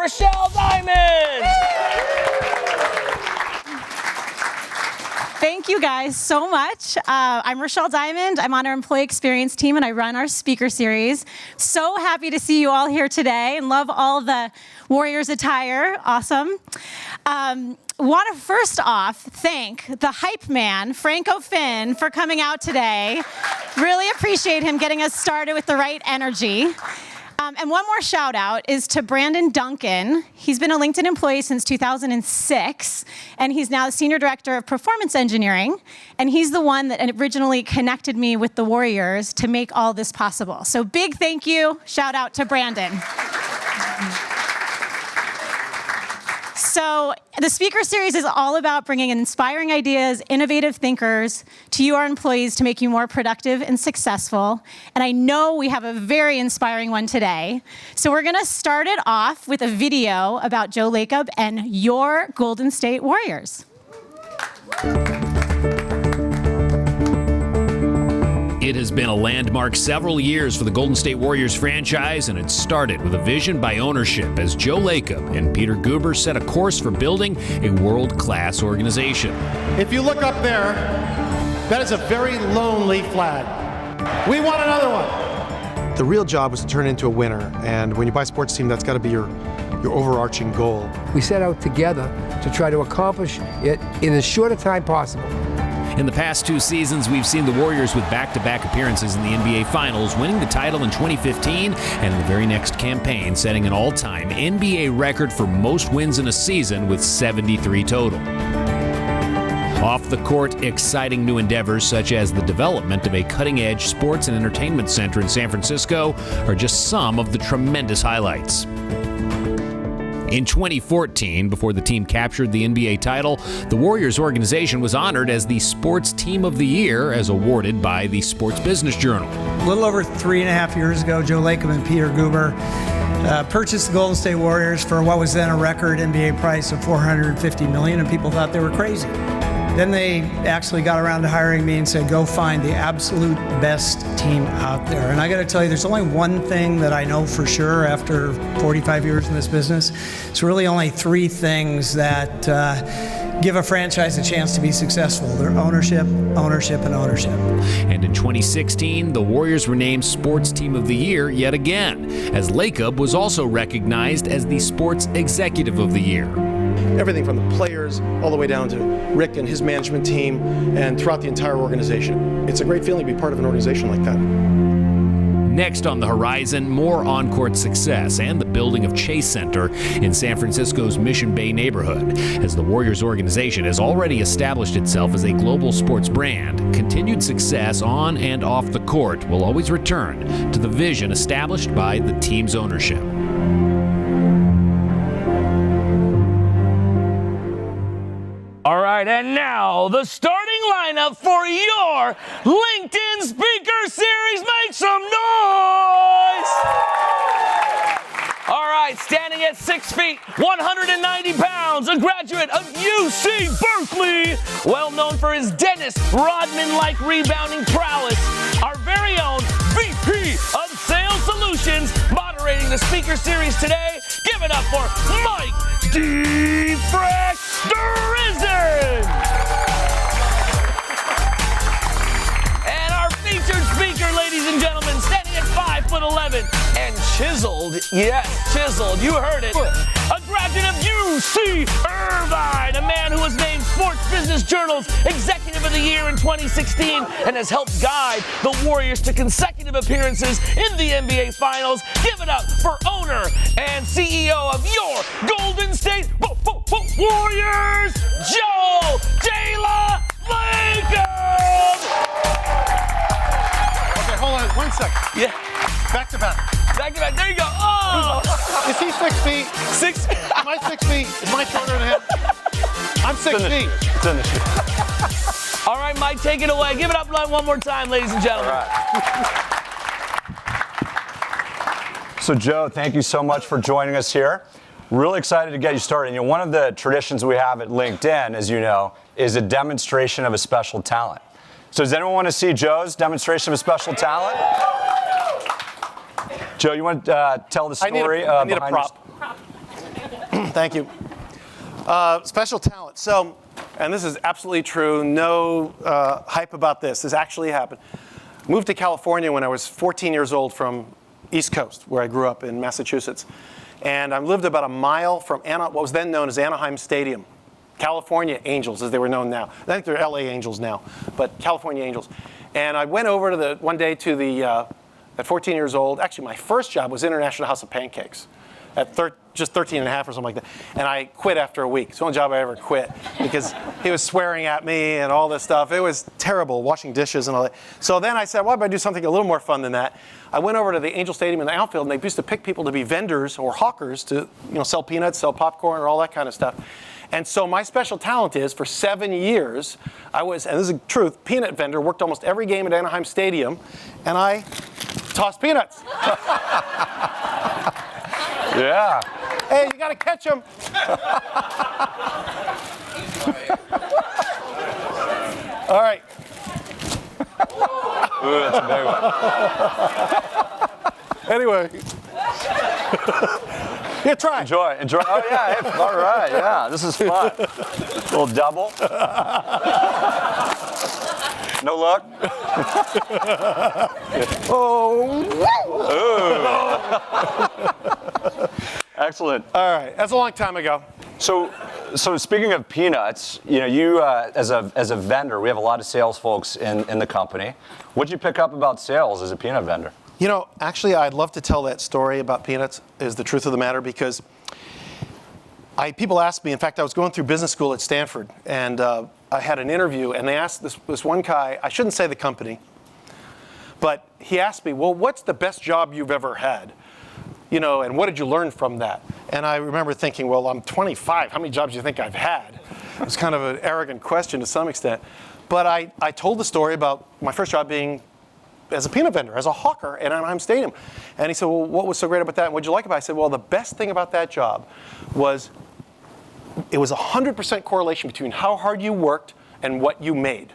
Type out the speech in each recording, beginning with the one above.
Rochelle Diamond. Thank you guys so much. I'm Rochelle Diamond. I'm on our employee experience team and I run our speaker series. So happy to see you all here today and love all the Warriors attire. Awesome. Want to first off thank the hype man, Franco Finn, for coming out today. Really appreciate him getting us started with the right energy. And one more shout out is to Brandon Duncan. He's been a LinkedIn employee since 2006, and he's now the Senior Director of Performance Engineering. And he's the one that originally connected me with the Warriors to make all this possible. So big thank you, shout out to Brandon. So the speaker series is all about bringing inspiring ideas, innovative thinkers to you, our employees, to make you more productive and successful. And I know we have a very inspiring one today. So we're going to start it off with a video about Joe Lacob and your Golden State Warriors. It has been a landmark several years for the Golden State Warriors franchise, and it started with a vision by ownership as Joe Lacob and Peter Guber set a course for building a world-class organization. If you look up there, that is a very lonely flag. We want another one. The real job was to turn it into a winner, and when you buy a sports team, that's got to be your overarching goal. We set out together to try to accomplish it in as short a time possible. In the past 2 seasons, we've seen the Warriors with back-to-back appearances in the NBA Finals, winning the title in 2015, and in the very next campaign, setting an all-time NBA record for most wins in a season with 73 total. Off the court, exciting new endeavors such as the development of a cutting-edge sports and entertainment center in San Francisco are just some of the tremendous highlights. In 2014, before the team captured the NBA title, the Warriors organization was honored as the Sports Team of the Year as awarded by the Sports Business Journal. A little over 3.5 years ago, Joe Lacob and Peter Guber purchased the Golden State Warriors for what was then a record NBA price of $450 million, and people thought they were crazy. Then they actually got around to hiring me and said, go find the absolute best team out there. And I got to tell you, there's only one thing that I know for sure after 45 years in this business. It's really only 3 things that give a franchise a chance to be successful. They're ownership, ownership, and ownership. And in 2016, the Warriors were named Sports Team of the Year yet again, as Lacob was also recognized as the Sports Executive of the Year. Everything from the players all the way down to Rick and his management team and throughout the entire organization. It's a great feeling to be part of an organization like that. Next on the horizon, more on-court success and the building of Chase Center in San Francisco's Mission Bay neighborhood. As the Warriors organization has already established itself as a global sports brand, continued success on and off the court will always return to the vision established by the team's ownership. All right, and now the starting lineup for your LinkedIn Speaker Series. Make some noise! All right, standing at 6 feet, 190 pounds, a graduate of UC Berkeley, well known for his Dennis Rodman-like rebounding prowess, our very own VP of Sales Solutions, moderating the Speaker Series today. Give it up for Mike D-Fresh Drizzen! And our featured speaker, ladies and gentlemen, standing at 5'11" and chiseled, yes, chiseled, you heard it, a graduate of UC Irvine, a man who was named Sports Business Journal's Executive of the Year in 2016 and has helped guide the Warriors to consecutive appearances in the NBA Finals. Give it up for owner and CEO of your Golden State Warriors, Joe Lacob! Okay, hold on 1 second. Yeah. Back to back. Back to back. There you go. Oh! Is he 6 feet? 6. Am I 6 feet? Is Mike shorter than him? I'm 6 feet. It's in the shoe. All right, Mike, take it away. Give it up one more time, ladies and gentlemen. All right. So, Joe, thank you so much for joining us here. Really excited to get you started. You know, one of the traditions we have at LinkedIn, as you know, is a demonstration of a special talent. So does anyone want to see Joe's demonstration of a special talent? Joe, you want to tell the story? I need a prop. Thank you. Special talent. So, and this is absolutely true. No hype about this. This actually happened. Moved to California when I was 14 years old from East Coast, where I grew up in Massachusetts. And I lived about a mile from what was then known as Anaheim Stadium. California Angels, as they were known now. I think they're LA Angels now, but California Angels. And I went over to one day to at 14 years old. Actually, my first job was International House of Pancakes at just 13 and a half or something like that. And I quit after a week. It's the only job I ever quit because he was swearing at me and all this stuff. It was terrible, washing dishes and all that. So then I said, why don't I do something a little more fun than that? I went over to the Angel Stadium in the outfield, and they used to pick people to be vendors or hawkers to sell peanuts, sell popcorn, or all that kind of stuff. And so my special talent is, for 7 years, I was, and this is the truth, peanut vendor, worked almost every game at Anaheim Stadium, and I tossed peanuts. Yeah. Hey, you got to catch them. All right. Ooh, that's a big one. Anyway. Yeah, try. Enjoy. Oh, yeah. Hey, all right. Yeah, this is fun. A little double. No luck. Oh. Excellent. All right. That's a long time ago. So speaking of peanuts, you as a vendor, we have a lot of sales folks in the company. What'd you pick up about sales as a peanut vendor? Actually, I'd love to tell that story about peanuts, is the truth of the matter, because people ask me, in fact, I was going through business school at Stanford, and I had an interview, and they asked this one guy, I shouldn't say the company, but he asked me, well, what's the best job you've ever had? And what did you learn from that? And I remember thinking, well, I'm 25. How many jobs do you think I've had? It's kind of an arrogant question to some extent. But I told the story about my first job being as a peanut vendor, as a hawker at Anaheim Stadium. And he said, well, what was so great about that? And what did you like about it? I said, well, the best thing about that job was it was 100% correlation between how hard you worked and what you made.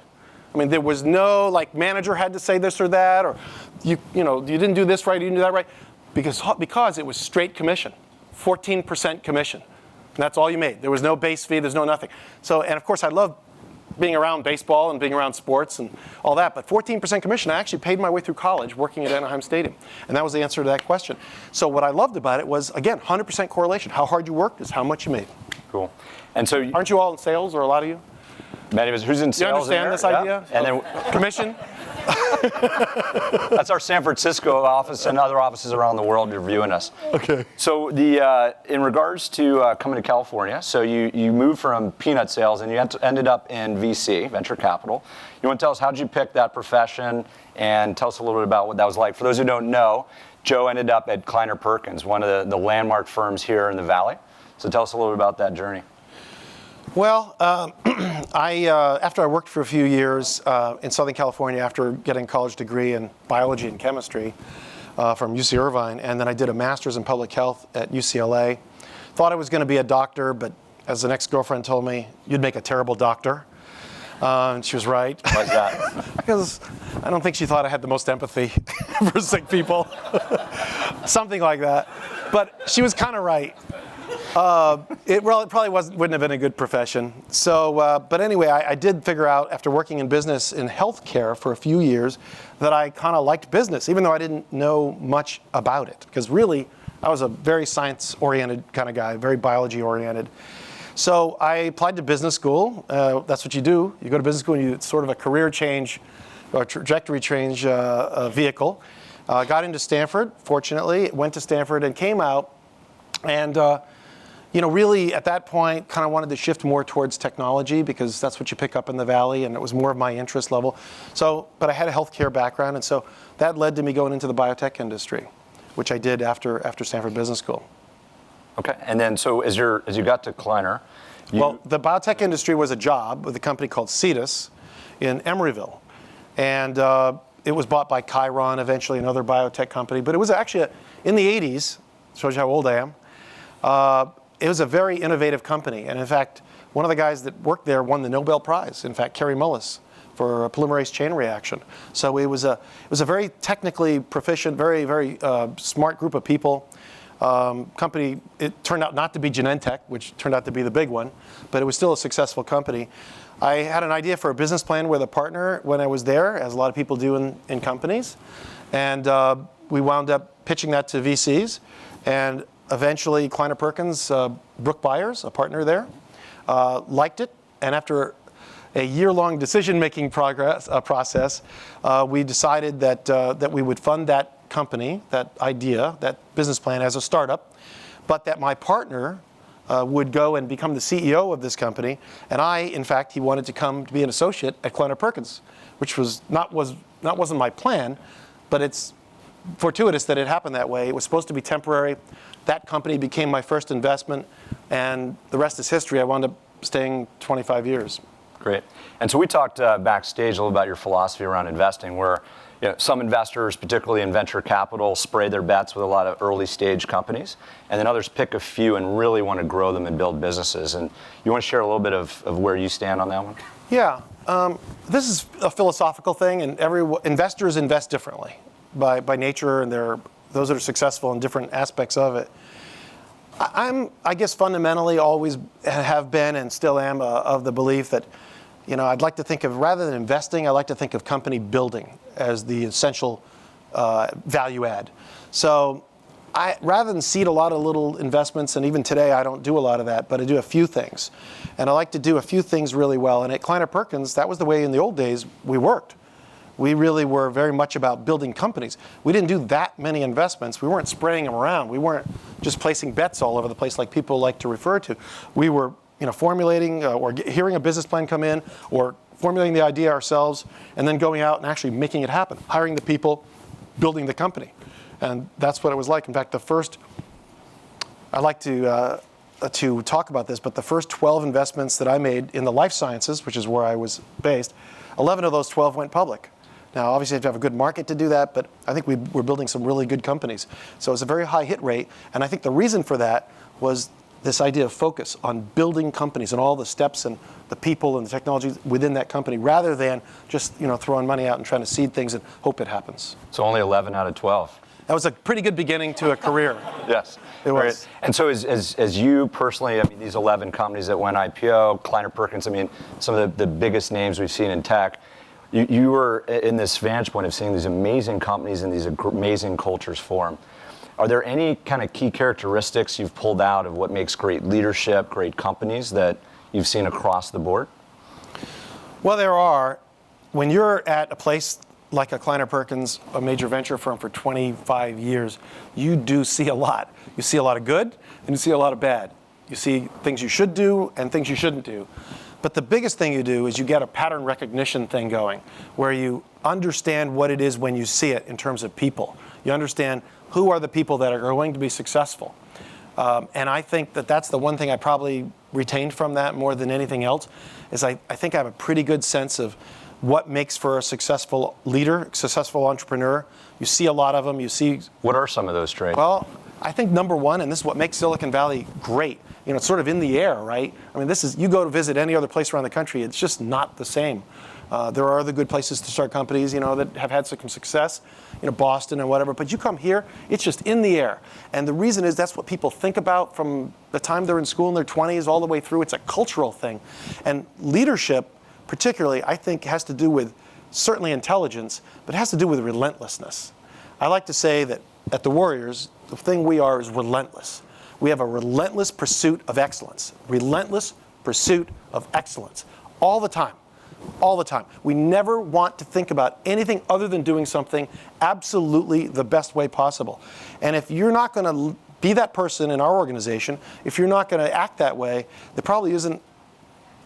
I mean, there was no, manager had to say this or that, or you didn't do this right, you didn't do that right. Because it was straight commission, 14% commission. And that's all you made. There was no base fee, there's no nothing. So, and of course, I love being around baseball and being around sports and all that, but 14% commission, I actually paid my way through college working at Anaheim Stadium. And that was the answer to that question. So what I loved about it was, again, 100% correlation. How hard you worked is how much you made. Cool. And so, aren't you all in sales, or a lot of you? Many of us. Who's in Do you sales? understand this idea? And then commission? That's our San Francisco office and other offices around the world reviewing us. Okay. So in regards to coming to California, so you moved from peanut sales and you ended up in VC, venture capital. You want to tell us, how did you pick that profession, and tell us a little bit about what that was like? For those who don't know, Joe ended up at Kleiner Perkins, one of the landmark firms here in the Valley. So tell us a little bit about that journey. Well, after I worked for a few years in Southern California after getting a college degree in biology and chemistry from UC Irvine, and then I did a master's in public health at UCLA. Thought I was going to be a doctor, but as an ex-girlfriend told me, you'd make a terrible doctor. And she was right. Why's that? Because I don't think she thought I had the most empathy for sick people. Something like that. But she was kind of right. It probably wouldn't have been a good profession. So, but anyway, I did figure out, after working in business in healthcare for a few years, that I kind of liked business, even though I didn't know much about it. Because really, I was a very science-oriented kind of guy, very biology-oriented. So I applied to business school. That's what you do. You go to business school and it's sort of a career change or trajectory change vehicle. Got into Stanford, fortunately. Went to Stanford and came out. And really at that point, kind of wanted to shift more towards technology because that's what you pick up in the Valley, and it was more of my interest level. So, but I had a healthcare background, and so that led to me going into the biotech industry, which I did after Stanford Business School. Okay, and then so as you got to Kleiner, well, the biotech industry was a job with a company called Cetus in Emeryville, and it was bought by Chiron eventually, another biotech company. But it was actually in the 80s. Shows you how old I am. It was a very innovative company, and in fact, one of the guys that worked there won the Nobel Prize. In fact, Kerry Mullis, for a polymerase chain reaction. So it was a very technically proficient, very, very smart group of people. Company, it turned out not to be Genentech, which turned out to be the big one, but it was still a successful company. I had an idea for a business plan with a partner when I was there, as a lot of people do in companies. And we wound up pitching that to VCs. And eventually, Kleiner Perkins, Brooke Byers, a partner there, liked it. And after a year-long decision-making process, we decided that we would fund that company, that idea, that business plan as a startup, but that my partner would go and become the CEO of this company. And in fact, he wanted to come to be an associate at Kleiner Perkins, which wasn't my plan, but it's fortuitous that it happened that way. It was supposed to be temporary. That company became my first investment, and the rest is history. I wound up staying 25 years. Great. And so we talked backstage a little about your philosophy around investing, where some investors, particularly in venture capital, spray their bets with a lot of early stage companies, and then others pick a few and really want to grow them and build businesses. And you want to share a little bit of where you stand on that one? Yeah. This is a philosophical thing, and investors invest differently by nature, and those that are successful in different aspects of it. I guess fundamentally always have been and still am of the belief that I'd like to think of, rather than investing, I like to think of company building as the essential value add. So rather than seed a lot of little investments, and even today I don't do a lot of that, but I do a few things. And I like to do a few things really well. And at Kleiner Perkins, that was the way in the old days we worked. We really were very much about building companies. We didn't do that many investments. We weren't spraying them around. We weren't just placing bets all over the place like people like to refer to. We were formulating or hearing a business plan come in, or formulating the idea ourselves, and then going out and actually making it happen, hiring the people, building the company. And that's what it was like. In fact, I like to talk about this, but the first 12 investments that I made in the life sciences, which is where I was based, 11 of those 12 went public. Now, obviously, you have to have a good market to do that, but I think we're building some really good companies. So it's a very high hit rate, and I think the reason for that was this idea of focus on building companies and all the steps and the people and the technology within that company, rather than just throwing money out and trying to seed things and hope it happens. So only 11 out of 12. That was a pretty good beginning to a career. Yes, it was. And so as you personally, these 11 companies that went IPO, Kleiner Perkins, some of the biggest names we've seen in tech, you were in this vantage point of seeing these amazing companies and these amazing cultures form. Are there any kind of key characteristics you've pulled out of what makes great leadership, great companies that you've seen across the board? Well, there are. When you're at a place like a Kleiner Perkins, a major venture firm for 25 years, you do see a lot. You see a lot of good, and you see a lot of bad. You see things you should do and things you shouldn't do. But the biggest thing you do is you get a pattern recognition thing going, where you understand what it is when you see it in terms of people. You understand who are the people that are going to be successful. And I think that's the one thing I probably retained from that more than anything else, is I think I have a pretty good sense of what makes for a successful leader, successful entrepreneur. You see a lot of them. What are some of those traits? Well, I think number one, and this is what makes Silicon Valley great, it's sort of in the air, right? You go to visit any other place around the country, it's just not the same. There are other good places to start companies, that have had some success, Boston and whatever. But you come here, it's just in the air. And the reason is that's what people think about from the time they're in school in their 20s all the way through. It's a cultural thing. And leadership, particularly, I think has to do with certainly intelligence, but it has to do with relentlessness. I like to say that at the Warriors, the thing we are is relentless. We have a relentless pursuit of excellence. Relentless pursuit of excellence. All the time. All the time. We never want to think about anything other than doing something absolutely the best way possible. And if you're not going to be that person in our organization, if you're not going to act that way, there probably isn't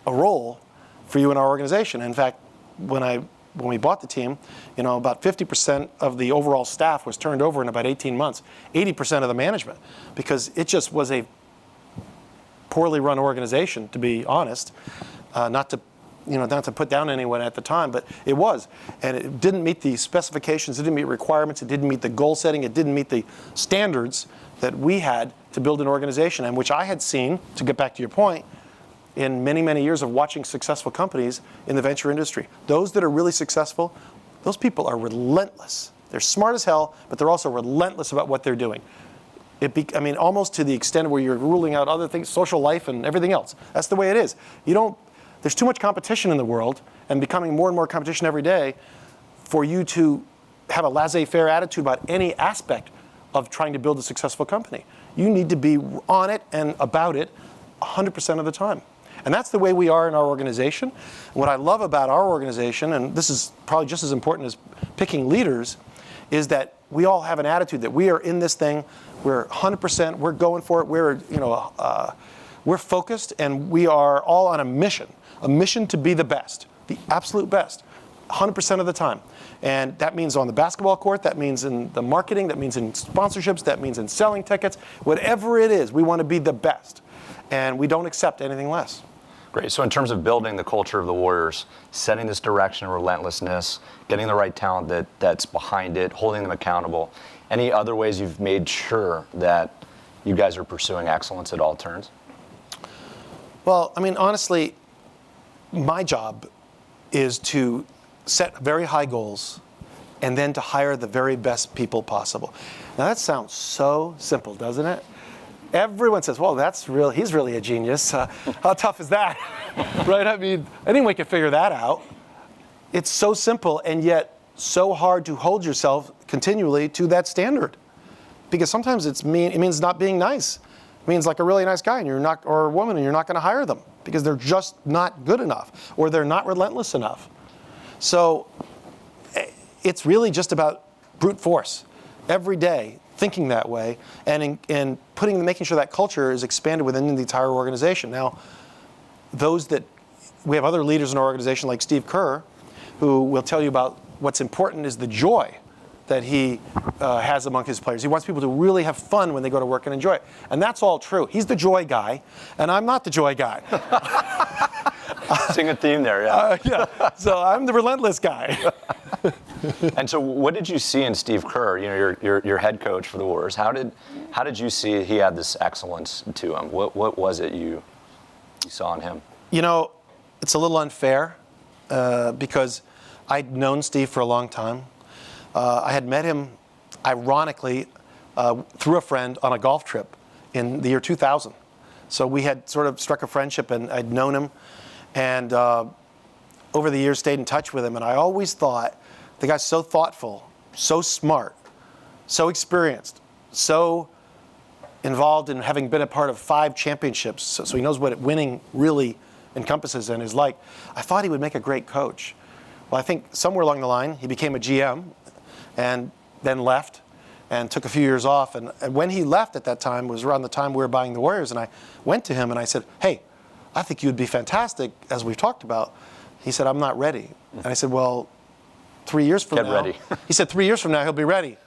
a role for you in our organization. In fact, when we bought the team, about 50% of the overall staff was turned over in about 18 months, 80% of the management, because it just was a poorly run organization, to be honest, not to put down anyone at the time, but it was. And it didn't meet the specifications, it didn't meet requirements, it didn't meet the goal setting, it didn't meet the standards that we had to build an organization, and which I had seen, to get back to your point, in many, many years of watching successful companies in the venture industry. Those that are really successful, those people are relentless. They're smart as hell, but they're also relentless about what they're doing. almost to the extent where you're ruling out other things, social life and everything else. That's the way it is. There's too much competition in the world, and becoming more and more competition every day for you to have a laissez-faire attitude about any aspect of trying to build a successful company. You need to be on it and about it 100% of the time. And that's the way we are in our organization. What I love about our organization, and this is probably just as important as picking leaders, is that we all have an attitude that we are in this thing, we're 100%, we're going for it, we're focused, and we are all on a mission to be the best, the absolute best, 100% of the time. And that means on the basketball court, that means in the marketing, that means in sponsorships, that means in selling tickets, whatever it is, we want to be the best. And we don't accept anything less. Great. So in terms of building the culture of the Warriors, setting this direction of relentlessness, getting the right talent that's behind it, holding them accountable, any other ways you've made sure that you guys are pursuing excellence at all turns? Well, honestly, my job is to set very high goals and then to hire the very best people possible. Now that sounds so simple, doesn't it? Everyone says, well, he's really a genius. How tough is that? Right? Anyone can figure that out. It's so simple and yet so hard to hold yourself continually to that standard. Because sometimes it means not being nice. It means like a really nice guy or a woman, and you're not going to hire them because they're just not good enough or they're not relentless enough. So it's really just about brute force every day, thinking that way, and making sure that culture is expanded within the entire organization. Now, we have other leaders in our organization like Steve Kerr, who will tell you about what's important is the joy that he has among his players. He wants people to really have fun when they go to work and enjoy it. And that's all true. He's the joy guy, and I'm not the joy guy. Sing a theme there, yeah. Yeah. So I'm the relentless guy. And so what did you see in Steve Kerr, your head coach for the Warriors? How did you see he had this excellence to him? What was it you saw in him? It's a little unfair because I'd known Steve for a long time. I had met him, ironically, through a friend on a golf trip in the year 2000. So we had sort of struck a friendship, and I'd known him, and over the years stayed in touch with him. And I always thought, the guy's so thoughtful, so smart, so experienced, so involved in having been a part of 5 championships, so he knows what winning really encompasses and is like. I thought he would make a great coach. Well, I think somewhere along the line, he became a GM and then left and took a few years off. And when he left at that time was around the time we were buying the Warriors. And I went to him and I said, hey, I think you'd be fantastic, as we've talked about. He said, I'm not ready. And I said, well, 3 years from now. Get ready. He said, 3 years from now, he'll be ready.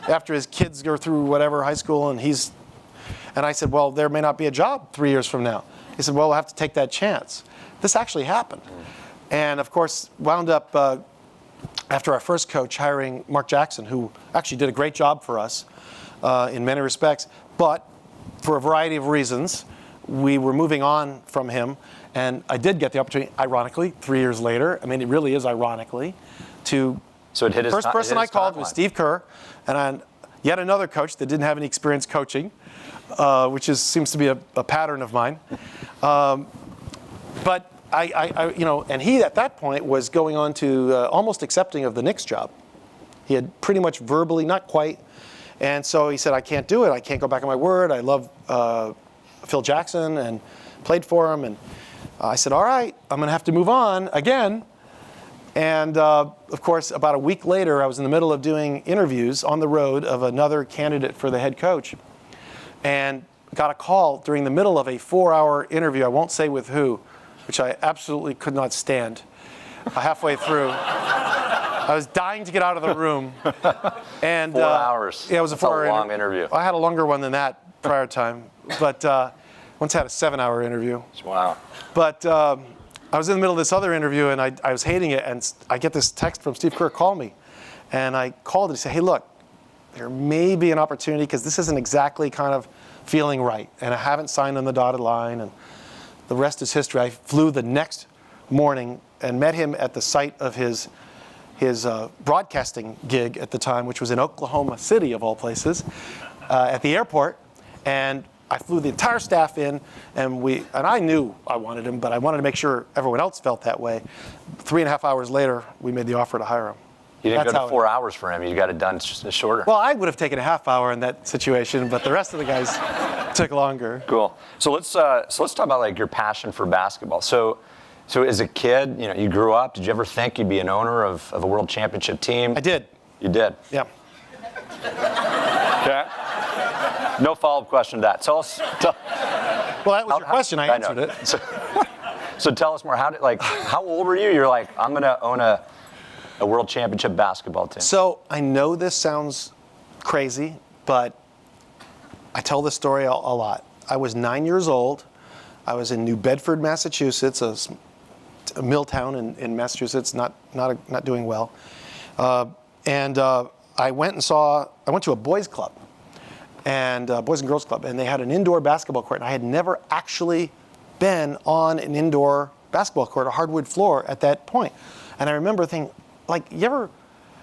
After his kids go through whatever high school, and I said, well, there may not be a job 3 years from now. He said, well, we'll have to take that chance. This actually happened. And of course, wound up after our first coach hiring Mark Jackson, who actually did a great job for us in many respects. But for a variety of reasons, we were moving on from him. And I did get the opportunity, ironically, 3 years later. It really is ironically, So it hit his first person I called was timeline. Steve Kerr, and yet another coach that didn't have any experience coaching, which seems to be a pattern of mine. But and he at that point was going on to almost accepting of the Knicks job. He had pretty much verbally, not quite, and so he said, I can't do it. I can't go back on my word. I love Phil Jackson and played for him, and I said, all right, I'm going to have to move on again. And of course, about a week later, I was in the middle of doing interviews on the road of another candidate for the head coach, and got a call during the middle of a 4-hour interview. I won't say with who, which I absolutely could not stand. Halfway through, I was dying to get out of the room. And 4 hours. Yeah, it was a 4-hour long interview. I had a longer one than that prior time, but once had a 7-hour interview. Wow. But I was in the middle of this other interview, and I was hating it, and I get this text from Steve Kerr, call me. And I called and he said, hey, look, there may be an opportunity, because this isn't exactly kind of feeling right, and I haven't signed on the dotted line, and the rest is history. I flew the next morning and met him at the site of his broadcasting gig at the time, which was in Oklahoma City, of all places, at the airport. And I flew the entire staff in, and I knew I wanted him, but I wanted to make sure everyone else felt that way. 3.5 hours later, we made the offer to hire him. You didn't go to 4 hours for him. You got it done shorter. Well, I would have taken a half hour in that situation, but the rest of the guys took longer. Cool. So let's talk about like your passion for basketball. So as a kid, you grew up. Did you ever think you'd be an owner of a world championship team? I did. You did. Yeah. Okay. No follow-up question to that. Tell us. Well, that was your question. I answered it. So tell us more. How old were you? You're like, I'm going to own a world championship basketball team. So I know this sounds crazy, but I tell this story a lot. I was 9 years old. I was in New Bedford, Massachusetts, a mill town in Massachusetts, not doing well. I went to a boys club, and boys and girls club, and they had an indoor basketball court. And I had never actually been on an indoor basketball court, a hardwood floor at that point. And I remember thinking, like, you ever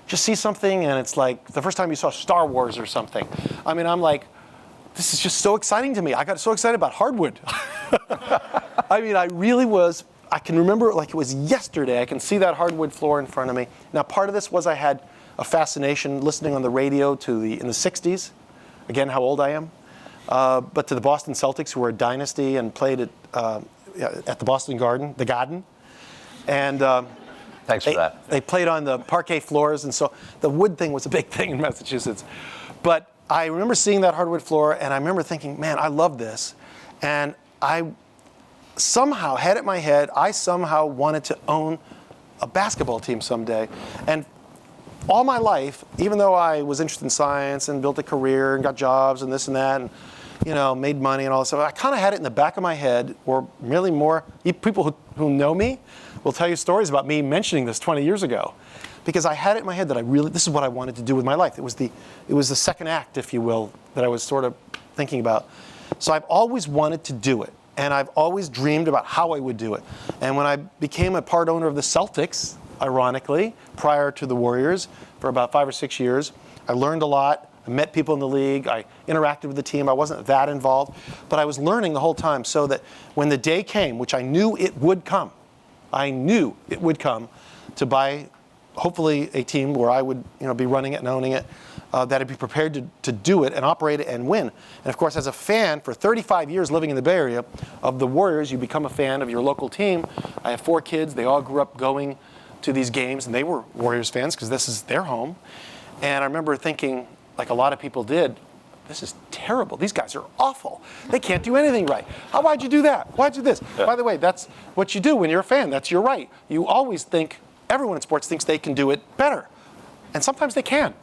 just see something and it's like the first time you saw Star Wars or something? I mean, I'm like, this is just so exciting to me. I got so excited about hardwood. I mean, I really was. I can remember it like it was yesterday. I can see that hardwood floor in front of me. Now, part of this was I had a fascination listening on the radio in the 60s. Again, how old I am. But to the Boston Celtics, who were a dynasty and played at the Boston Garden, the Garden. And thanks for that. They played on the parquet floors, and so the wood thing was a big thing in Massachusetts. But I remember seeing that hardwood floor, and I remember thinking, man, I love this. And I somehow had it in my head, I somehow wanted to own a basketball team someday. And all my life, even though I was interested in science and built a career and got jobs and this and that, and made money and all this stuff, I kind of had it in the back of my head, or really more, people who know me will tell you stories about me mentioning this 20 years ago. Because I had it in my head that this is what I wanted to do with my life. It was the second act, if you will, that I was sort of thinking about. So I've always wanted to do it. And I've always dreamed about how I would do it. And when I became a part owner of the Celtics, ironically, prior to the Warriors, for about 5 or 6 years, I learned a lot. I met people in the league. I interacted with the team. I wasn't that involved. But I was learning the whole time, so that when the day came, which I knew it would come, to buy hopefully a team where I would be running it and owning it, that I'd be prepared to do it and operate it and win. And of course, as a fan for 35 years living in the Bay Area of the Warriors, you become a fan of your local team. I have 4 kids. They all grew up going to these games, and they were Warriors fans because this is their home. And I remember thinking, like a lot of people did, this is terrible. These guys are awful. They can't do anything right. Why'd you do that? Why'd you do this? Yeah. By the way, that's what you do when you're a fan. That's your right. You always think, everyone in sports thinks they can do it better. And sometimes they can.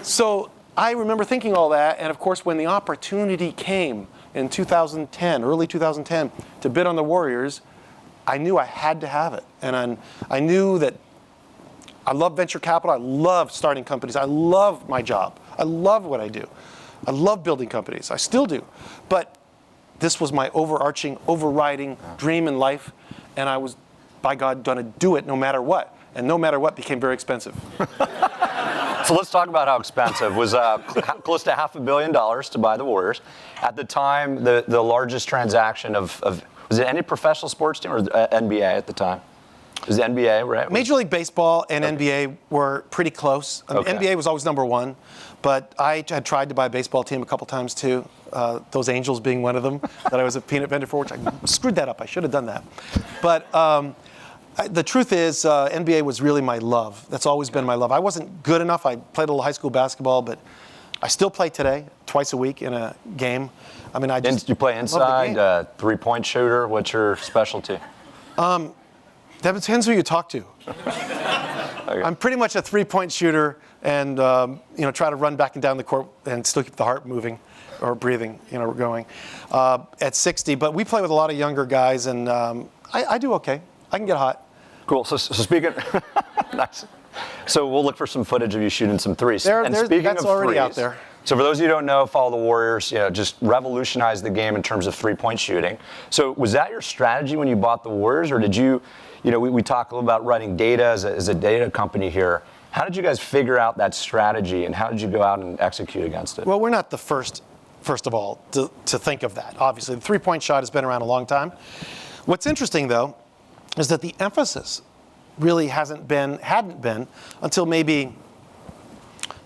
So I remember thinking all that. And of course, when the opportunity came in 2010, early 2010, to bid on the Warriors, I knew I had to have it. And I knew that I love venture capital. I love starting companies. I love my job. I love what I do. I love building companies. I still do. But this was my overriding dream in life. And I was, by God, going to do it no matter what. And no matter what became very expensive. So let's talk about how expensive. It was close to $500 million to buy the Warriors. At the time, the largest transaction of was it any professional sports team or NBA at the time? It was the NBA, right? Major League Baseball and NBA were pretty close. NBA was always number one, but I had tried to buy a baseball team a couple times too. Those Angels being one of them that I was a peanut vendor for, which I screwed that up. I should have done that. But the truth is, NBA was really my love. That's always been my love. I wasn't good enough. I played a little high school basketball, but I still play today, twice a week in a game. I mean, you play inside, three-point shooter? What's your specialty? That depends who you talk to. Okay. I'm pretty much a three-point shooter, and try to run back and down the court and still keep the heart moving or breathing, going at 60. But we play with a lot of younger guys, and I do okay. I can get hot. Cool. So speaking, nice. So we'll look for some footage of you shooting some threes. That's already out there. So for those of you who don't know, follow the Warriors. Just revolutionized the game in terms of three-point shooting. So was that your strategy when you bought the Warriors, or did you? We talk a little about writing data as a data company here. How did you guys figure out that strategy, and how did you go out and execute against it? Well, we're not the first first of all, to think of that. Obviously, the three-point shot has been around a long time. What's interesting, though, is that the emphasis really hadn't been until maybe,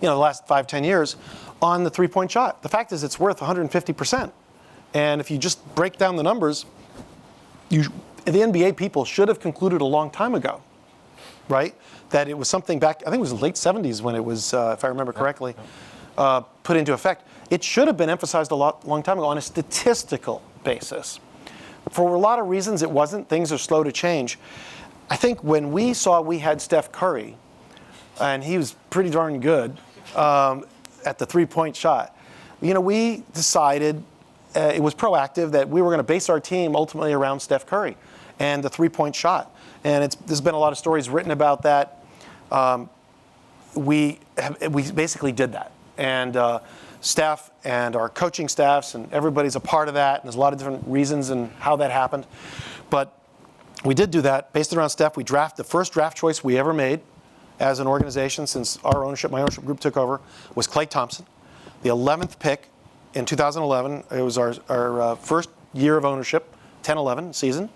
the last 5-10 years on the three-point shot. The fact is it's worth 150%. And if you just break down the numbers, the NBA people should have concluded a long time ago, right? That it was something back, I think it was the late 70s when it was, if I remember correctly, put into effect. It should have been emphasized long time ago on a statistical basis. For a lot of reasons it wasn't. Things are slow to change. I think when we saw we had Steph Curry, and he was pretty darn good at the three-point shot, we decided it was proactive that we were going to base our team ultimately around Steph Curry and the three-point shot. And there's been a lot of stories written about that. We basically did that. And Steph and our coaching staffs and everybody's a part of that. And there's a lot of different reasons and how that happened. But we did do that based around Steph. The first draft choice we ever made as an organization since my ownership group took over, was Klay Thompson. The 11th pick in 2011. It was our first year of ownership, 10-11 season.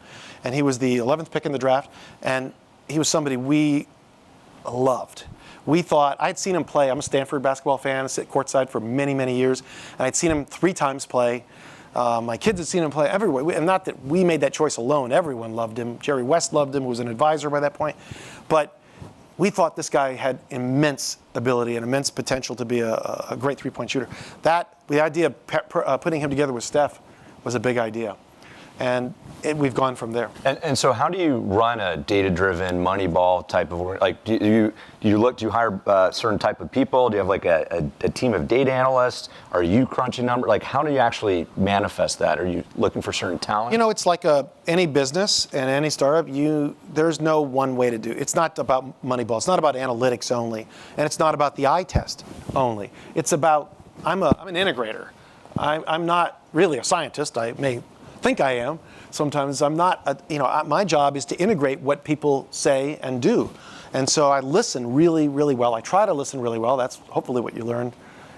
And he was the 11th pick in the draft. And he was somebody we loved. We thought, I'd seen him play. I'm a Stanford basketball fan. I sit courtside for many, many years. And I'd seen him 3 times play. My kids had seen him play everywhere. And not that we made that choice alone. Everyone loved him. Jerry West loved him, who was an advisor by that point. But we thought this guy had immense ability and immense potential to be a great three-point shooter. The idea of putting him together with Steph was a big idea. And we've gone from there. And so how do you run a data-driven Moneyball type of work? Like, do you hire certain type of people? Do you have like a team of data analysts? Are you crunching numbers? Like, how do you actually manifest that? Are you looking for certain talent? It's like any business and any startup. There's no one way to do it. It's not about Moneyball. It's not about analytics only, and it's not about the eye test only. It's about I'm an integrator. I'm not really a scientist. I may think I am. Sometimes I'm not. My job is to integrate what people say and do, and so I listen really, really well. I try to listen really well. That's hopefully what you learned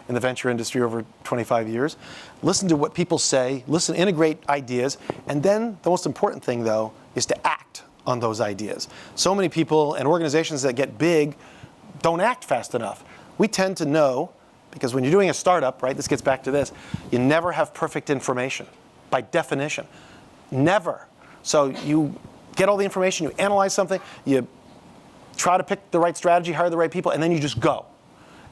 in the venture industry over 25 years. Listen to what people say. Integrate ideas, and then the most important thing, though, is to act on those ideas. So many people and organizations that get big don't act fast enough. We tend to know, because when you're doing a startup, right? This gets back to this. You never have perfect information. By definition, never. So you get all the information, you analyze something, you try to pick the right strategy, hire the right people, and then you just go.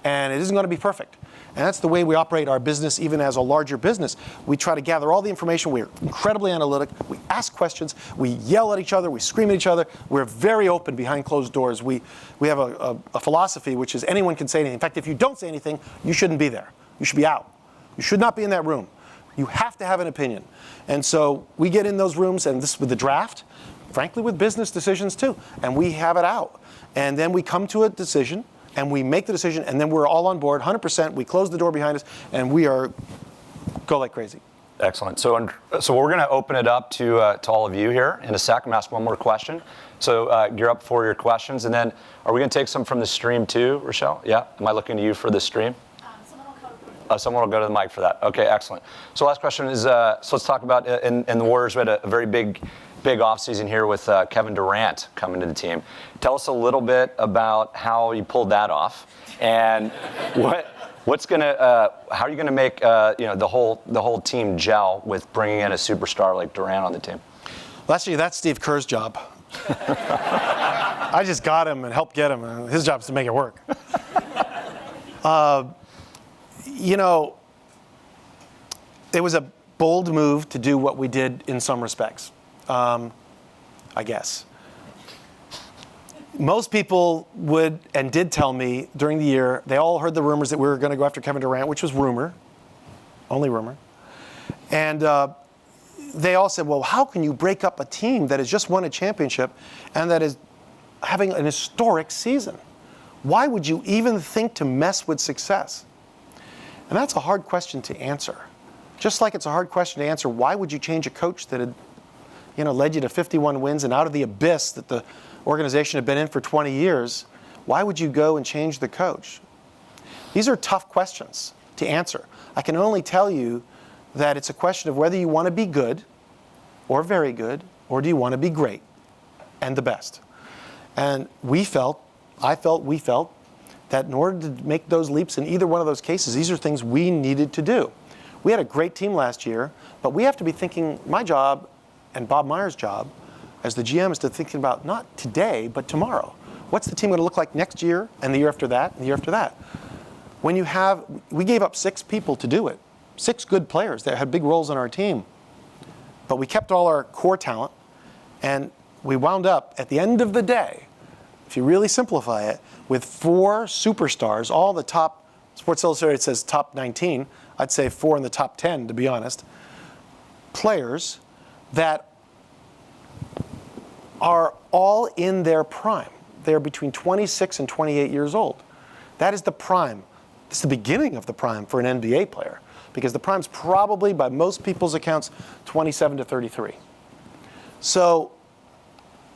And it isn't going to be perfect. And that's the way we operate our business, even as a larger business. We try to gather all the information. We're incredibly analytic. We ask questions. We yell at each other. We scream at each other. We're very open behind closed doors. We have a philosophy, which is anyone can say anything. In fact, if you don't say anything, you shouldn't be there. You should be out. You should not be in that room. You have to have an opinion. And so we get in those rooms, and this with the draft, frankly with business decisions too, and we have it out. And then we come to a decision, and we make the decision, and then we're all on board, 100%. We close the door behind us, and we go like crazy. Excellent. So we're going to open it up to all of you here in a sec. I'm going to ask one more question. So gear up for your questions. And then are we going to take some from the stream too, Rochelle? Yeah? Am I looking to you for the stream? Someone will go to the mic for that. Okay, excellent. So last question is, so let's talk about, in the Warriors, we had a very big offseason here with Kevin Durant coming to the team. Tell us a little bit about how you pulled that off, and how are you gonna make the whole team gel with bringing in a superstar like Durant on the team? Well, actually, that's Steve Kerr's job. I just got him and helped get him, and his job is to make it work. It was a bold move to do what we did in some respects, I guess. Most people would and did tell me during the year, they all heard the rumors that we were going to go after Kevin Durant, which was rumor, only rumor. And they all said, well, how can you break up a team that has just won a championship and that is having an historic season? Why would you even think to mess with success? And that's a hard question to answer. Just like it's a hard question to answer, why would you change a coach that had, led you to 51 wins and out of the abyss that the organization had been in for 20 years? Why would you go and change the coach? These are tough questions to answer. I can only tell you that it's a question of whether you want to be good or very good, or do you want to be great and the best. And we felt that in order to make those leaps in either one of those cases, these are things we needed to do. We had a great team last year, but we have to be thinking, my job and Bob Meyer's job as the GM is to thinking about not today, but tomorrow. What's the team going to look like next year and the year after that and the year after that? We gave up 6 people to do it, 6 good players that had big roles on our team, but we kept all our core talent, and we wound up at the end of the day, if you really simplify it, with 4 superstars, all the top, Sports Illustrated says top 19, I'd say 4 in the top 10, to be honest, players that are all in their prime. They're between 26 and 28 years old. That is the prime. It's the beginning of the prime for an NBA player, because the prime's probably, by most people's accounts, 27 to 33. So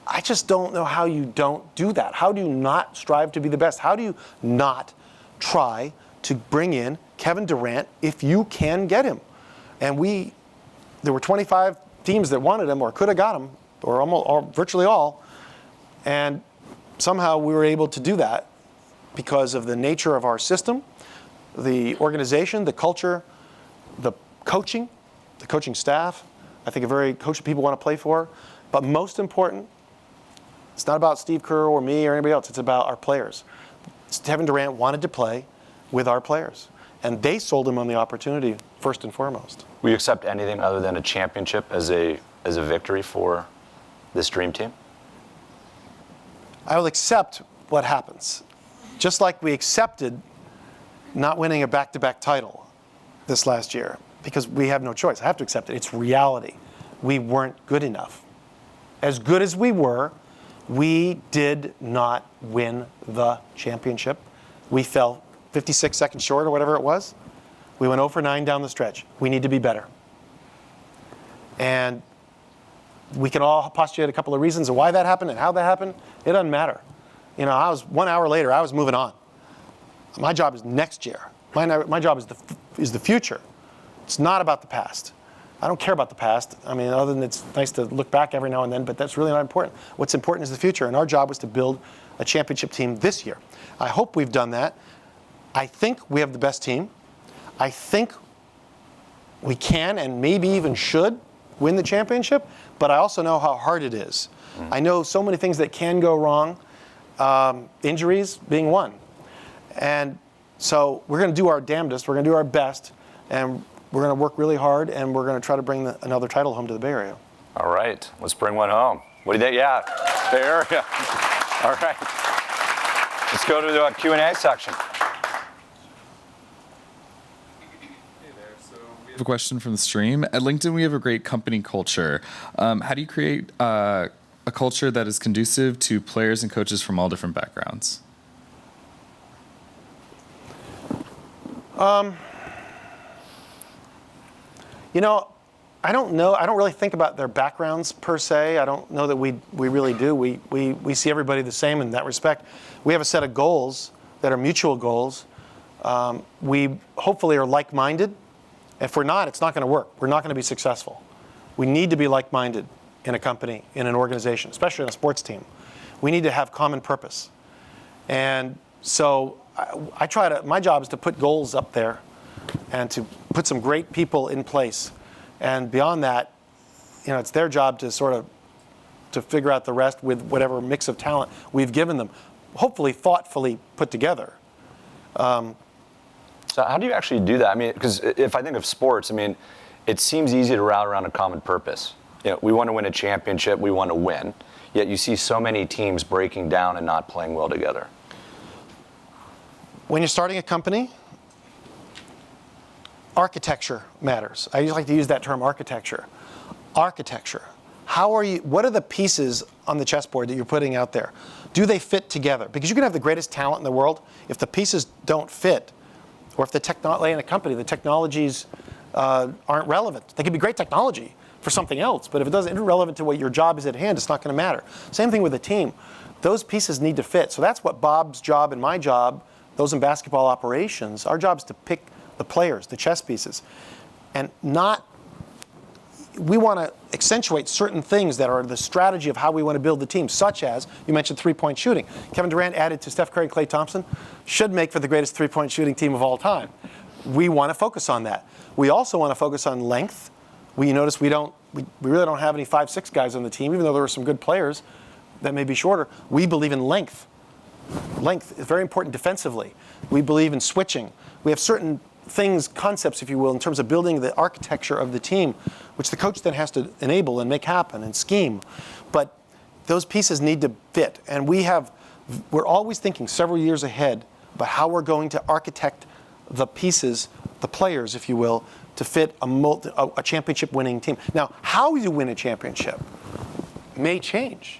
I just don't know how you don't do that. How do you not strive to be the best? How do you not try to bring in Kevin Durant if you can get him? And there were 25 teams that wanted him or could have got him, or virtually all, and somehow we were able to do that because of the nature of our system, the organization, the culture, the coaching staff. I think a very coaching people want to play for. But most important, it's not about Steve Kerr or me or anybody else. It's about our players. Kevin Durant wanted to play with our players, and they sold him on the opportunity first and foremost. Will you accept anything other than a championship as a victory for this dream team? I will accept what happens. Just like we accepted not winning a back-to-back title this last year, because we have no choice. I have to accept it. It's reality. We weren't good enough. As good as we were, we did not win the championship. We fell 56 seconds short or whatever it was. We went 0 for 9 down the stretch. We need to be better. And we can all postulate a couple of reasons of why that happened and how that happened. It doesn't matter. You know, 1 hour later, I was moving on. My job is next year. My job is the future. It's not about the past. I don't care about the past. I mean, other than it's nice to look back every now and then, but that's really not important. What's important is the future, and our job was to build a championship team this year. I hope we've done that. I think we have the best team. I think we can and maybe even should win the championship, but I also know how hard it is. I know so many things that can go wrong, injuries being one. And so we're going to do our damnedest, we're going to do our best, and we're going to work really hard, and we're going to try to bring another title home to the Bay Area. All right, let's bring one home. What do you think? Yeah, Bay Area. All right. Let's go to the Q&A section. We have a question from the stream. At LinkedIn, we have a great company culture. How do you create a culture that is conducive to players and coaches from all different backgrounds? You know, I don't know. I don't really think about their backgrounds per se. I don't know that we really do. We see everybody the same in that respect. We have a set of goals that are mutual goals. We hopefully are like-minded. If we're not, it's not going to work. We're not going to be successful. We need to be like-minded in a company, in an organization, especially in a sports team. We need to have common purpose. And so I try to, my job is to put goals up there and to put some great people in place. And beyond that, you know, it's their job to sort of to figure out the rest with whatever mix of talent we've given them, hopefully thoughtfully put together. So how do you actually do that? I mean, because if I think of sports, I mean, it seems easy to rally around a common purpose. You know, we want to win a championship, we want to win. Yet you see so many teams breaking down and not playing well together. When you're starting a company, architecture matters. I usually like to use that term, architecture. Architecture. What are the pieces on the chessboard that you're putting out there? Do they fit together? Because you can have the greatest talent in the world. If the pieces don't fit, or if the technology in a company, the technologies aren't relevant. They could be great technology for something else, but if it isn't relevant to what your job is at hand, it's not going to matter. Same thing with a team. Those pieces need to fit. So that's what Bob's job and my job, those in basketball operations, our job is to pick the players, the chess pieces, and we want to accentuate certain things that are the strategy of how we want to build the team, such as, you mentioned three-point shooting. Kevin Durant added to Steph Curry and Klay Thompson should make for the greatest three-point shooting team of all time. We want to focus on that. We also want to focus on length. You notice we really don't have any 5'6" guys on the team, even though there are some good players that may be shorter. We believe in length. Length is very important defensively. We believe in switching. We have certain things, concepts, if you will, in terms of building the architecture of the team, which the coach then has to enable and make happen and scheme. But those pieces need to fit. And we're always thinking several years ahead about how we're going to architect the pieces, the players, if you will, to fit a championship-winning team. Now, how you win a championship may change.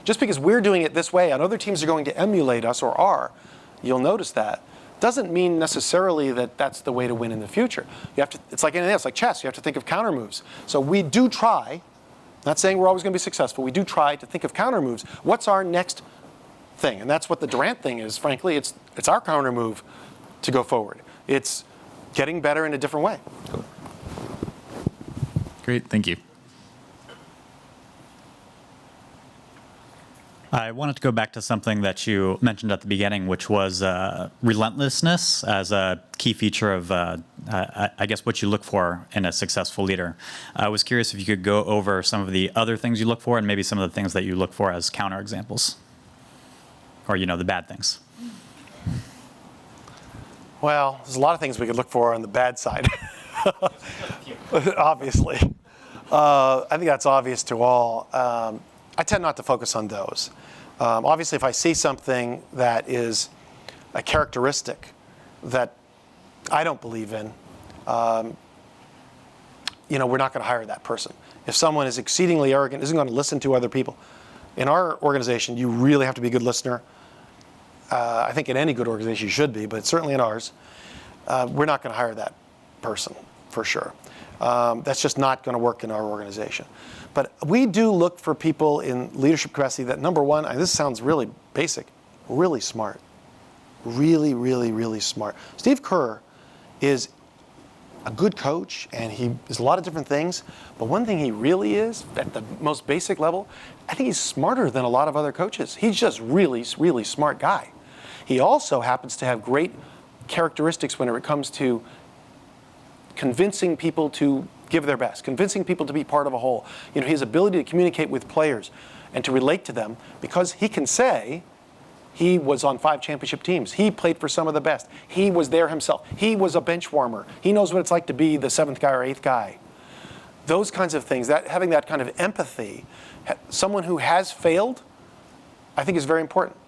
Just because we're doing it this way and other teams are going to emulate us or are, you'll notice that, doesn't mean necessarily that that's the way to win in the future. It's like anything else, like chess, you have to think of counter moves. So we do try, not saying we're always going to be successful, we do try to think of counter moves. What's our next thing? And that's what the Durant thing is, frankly. It's our counter move to go forward. It's getting better in a different way. Cool. Great, thank you. I wanted to go back to something that you mentioned at the beginning, which was relentlessness as a key feature of, I guess, what you look for in a successful leader. I was curious if you could go over some of the other things you look for and maybe some of the things that you look for as counterexamples, or, the bad things. Well, there's a lot of things we could look for on the bad side, obviously. I think that's obvious to all. I tend not to focus on those. Obviously, if I see something that is a characteristic that I don't believe in, we're not going to hire that person. If someone is exceedingly arrogant, isn't going to listen to other people. In our organization, you really have to be a good listener. I think in any good organization you should be, but certainly in ours, we're not going to hire that person for sure. That's just not going to work in our organization. But we do look for people in leadership capacity that, number one, and this sounds really basic, really smart. Really, really, really smart. Steve Kerr is a good coach, and he is a lot of different things. But one thing he really is, at the most basic level, I think he's smarter than a lot of other coaches. He's just really, really smart guy. He also happens to have great characteristics when it comes to convincing people to give their best, convincing people to be part of a whole. His ability to communicate with players and to relate to them, because he can say he was on 5 championship teams. He played for some of the best. He was there himself. He was a bench warmer. He knows what it's like to be the 7th guy or 8th guy. Those kinds of things, having that kind of empathy, someone who has failed, I think is very important.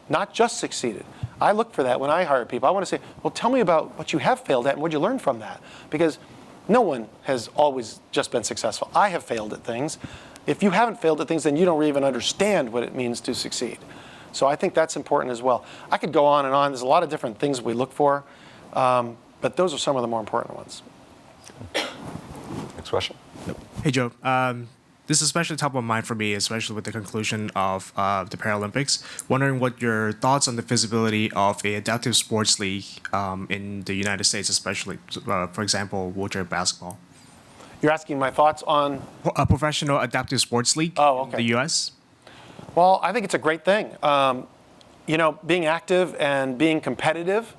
Not just succeeded. I look for that when I hire people. I want to say, well, tell me about what you have failed at and what you learned from that. Because no one has always just been successful. I have failed at things. If you haven't failed at things, then you don't even understand what it means to succeed. So I think that's important as well. I could go on and on. There's a lot of different things we look for, but those are some of the more important ones. Next question. Hey, Joe. This is especially top of mind for me, especially with the conclusion of the Paralympics. Wondering what your thoughts on the feasibility of an adaptive sports league in the United States, especially, for example, wheelchair basketball. You're asking my thoughts on? A professional adaptive sports league in the U.S.? Well, I think it's a great thing. Being active and being competitive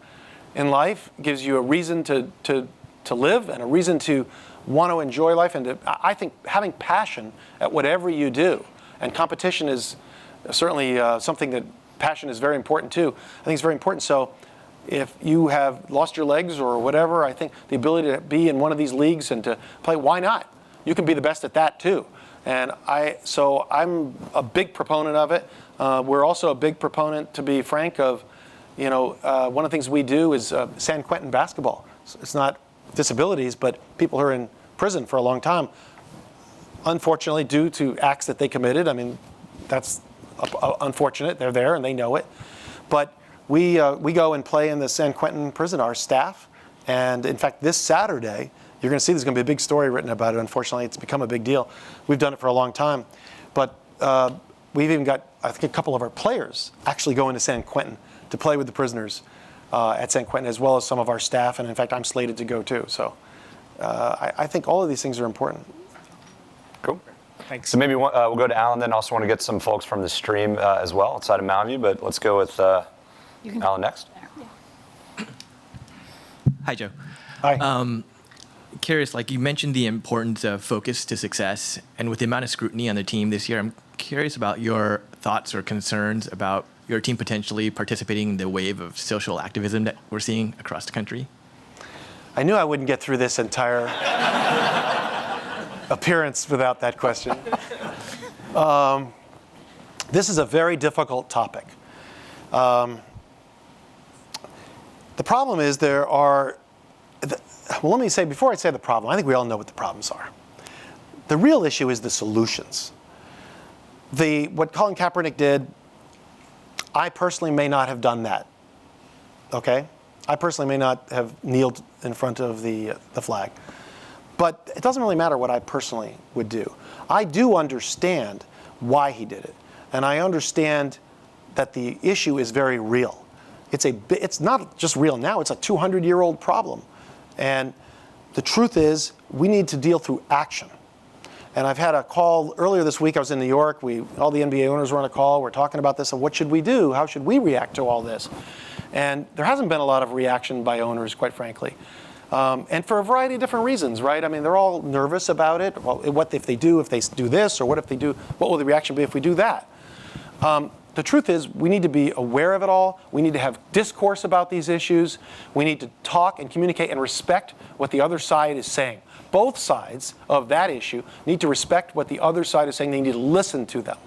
in life gives you a reason to live and a reason to want to enjoy life, and I think having passion at whatever you do, and competition is certainly something that passion is very important too. I think it's very important. So if you have lost your legs or whatever, I think the ability to be in one of these leagues and to play, why not? You can be the best at that too. And I'm a big proponent of it. We're also a big proponent, to be frank, of, one of the things we do is San Quentin basketball. It's not disabilities, but people who are in prison for a long time, unfortunately, due to acts that they committed. I mean, that's unfortunate. They're there and they know it. But we go and play in the San Quentin prison, our staff. And in fact, this Saturday, you're going to see there's going to be a big story written about it. Unfortunately, it's become a big deal. We've done it for a long time. But we've even got, I think, a couple of our players actually going to San Quentin to play with the prisoners at San Quentin, as well as some of our staff. And in fact, I'm slated to go too. So I think all of these things are important. Cool. Thanks. So maybe we'll go to Alan, then also want to get some folks from the stream as well outside of Mountain View, but let's go with Alan next. Hi, Joe. Hi. Curious, like you mentioned the importance of focus to success, and with the amount of scrutiny on the team this year, I'm curious about your thoughts or concerns about your team potentially participating in the wave of social activism that we're seeing across the country. I knew I wouldn't get through this entire appearance without that question. This is a very difficult topic. The problem is there are, well, let me say, before I say the problem, I think we all know what the problems are. The real issue is the solutions. What Colin Kaepernick did, I personally may not have done that, okay? I personally may not have kneeled in front of the flag. But it doesn't really matter what I personally would do. I do understand why he did it. And I understand that the issue is very real. It's not just real now, it's a 200-year-old problem. And the truth is, we need to deal through action. And I've had a call earlier this week. I was in New York. All the NBA owners were on a call. We're talking about this. And what should we do? How should we react to all this? And there hasn't been a lot of reaction by owners, quite frankly. And for a variety of different reasons, right? I mean, they're all nervous about it. Well, what if they do this? Or what if they do? What will the reaction be if we do that? The truth is, we need to be aware of it all. We need to have discourse about these issues. We need to talk and communicate and respect what the other side is saying. Both sides of that issue need to respect what the other side is saying. They need to listen to them.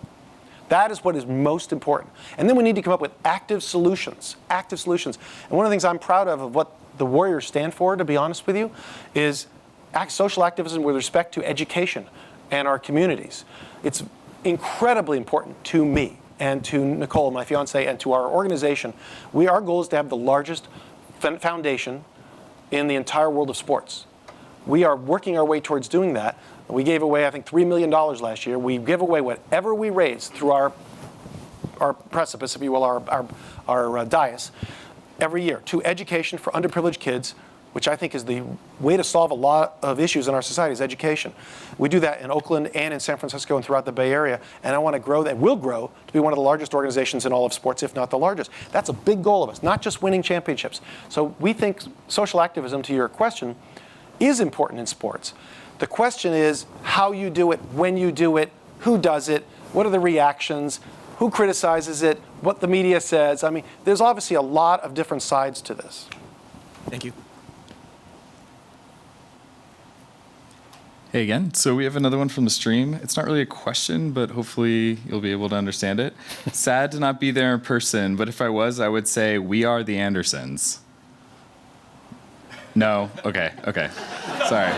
That is what is most important. And then we need to come up with active solutions. Active solutions. And one of the things I'm proud of what the Warriors stand for, to be honest with you, is social activism with respect to education and our communities. It's incredibly important to me and to Nicole, my fiance, and to our organization. Our goal is to have the largest foundation in the entire world of sports. We are working our way towards doing that. We gave away, I think, $3 million last year. We give away whatever we raise through our precipice, if you will, our dais, every year to education for underprivileged kids, which I think is the way to solve a lot of issues in our society is education. We do that in Oakland and in San Francisco and throughout the Bay Area. And I want to grow that, will grow to be one of the largest organizations in all of sports, if not the largest. That's a big goal of us, not just winning championships. So we think social activism, to your question, is important in sports. The question is how you do it, when you do it, who does it, what are the reactions, who criticizes it, what the media says. I mean, there's obviously a lot of different sides to this. Thank you. Hey again. So we have another one from the stream. It's not really a question, but hopefully you'll be able to understand it. Sad to not be there in person, but if I was, I would say we are the Andersons. No? Okay. Sorry.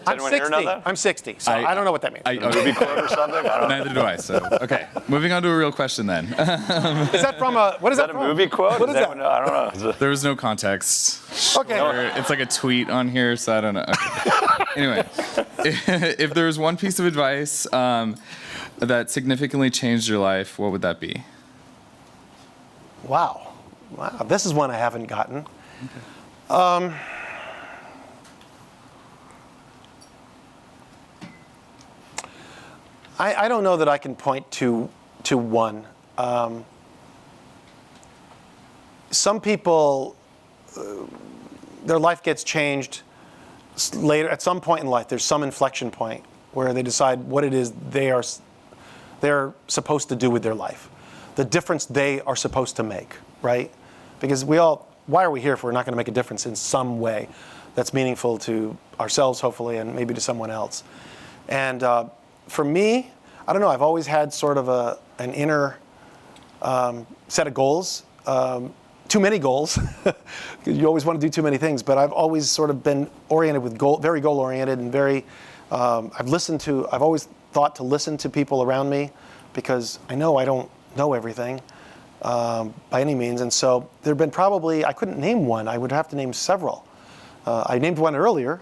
I'm 60, so I don't know what that means. Movie quote or something? I don't know. Neither do I. So, okay. Moving on to a real question then. Is that from what is that a from? movie quote? What is that? I don't know. There was no context. Okay. It's like a tweet on here, so I don't know. Okay. Anyway, if there was one piece of advice that significantly changed your life, what would that be? Wow. This is one I haven't gotten. Okay. I don't know that I can point to one. Some people, their life gets changed later. At some point in life, there's some inflection point where they decide what it is they're supposed to do with their life, the difference they are supposed to make, right? Because why are we here if we're not going to make a difference in some way that's meaningful to ourselves, hopefully, and maybe to someone else? And for me, I don't know, I've always had sort of an inner set of goals, too many goals. You always want to do too many things, but I've always sort of been oriented with very goal-oriented and very, I've always thought to listen to people around me because I know I don't know everything. By any means, and so there have been probably, I couldn't name one, I would have to name several. I named one earlier